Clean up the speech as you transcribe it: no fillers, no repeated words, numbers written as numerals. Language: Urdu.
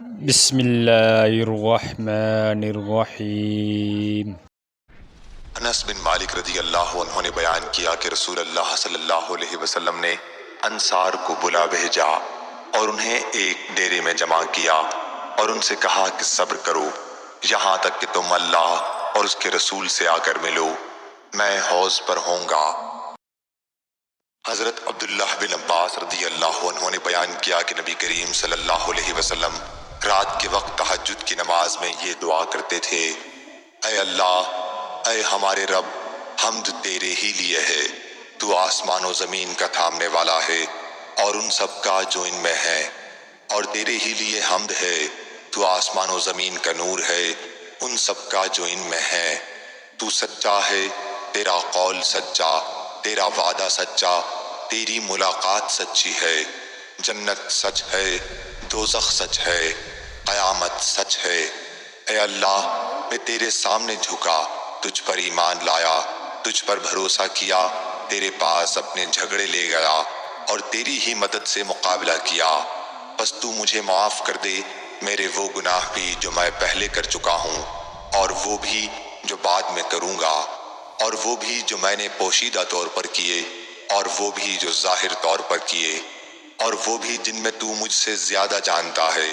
بسم اللہ الرحمن الرحیم۔ انس بن مالک رضی اللہ عنہ نے بیان کیا کہ رسول اللہ صلی اللہ علیہ وسلم نے انصار کو بلا بھیجا اور انہیں ایک ڈیرے میں جمع کیا اور ان سے کہا کہ صبر کرو یہاں تک کہ تم اللہ اور اس کے رسول سے آ کر ملو، میں حوض پر ہوں گا۔ حضرت عبداللہ بن عباس رضی اللہ عنہ نے بیان کیا کہ نبی کریم صلی اللہ علیہ وسلم رات کے وقت تہجد کی نماز میں یہ دعا کرتے تھے: اے اللہ، اے ہمارے رب، حمد تیرے ہی لیے ہے، تو آسمان و زمین کا تھامنے والا ہے اور ان سب کا جو ان میں ہے، اور تیرے ہی لیے حمد ہے، تو آسمان و زمین کا نور ہے، ان سب کا جو ان میں ہے، تو سچا ہے، تیرا قول سچا، تیرا وعدہ سچا، تیری ملاقات سچی ہے، جنت سچ ہے، دوزخ سچ ہے، قیامت سچ ہے۔ اے اللہ، میں تیرے سامنے جھکا، تجھ پر ایمان لایا، تجھ پر بھروسہ کیا، تیرے پاس اپنے جھگڑے لے گیا اور تیری ہی مدد سے مقابلہ کیا، بس تو مجھے معاف کر دے میرے وہ گناہ بھی جو میں پہلے کر چکا ہوں، اور وہ بھی جو بعد میں کروں گا، اور وہ بھی جو میں نے پوشیدہ طور پر کیے، اور وہ بھی جو ظاہر طور پر کیے، اور وہ بھی جن میں تو مجھ سے زیادہ جانتا ہے۔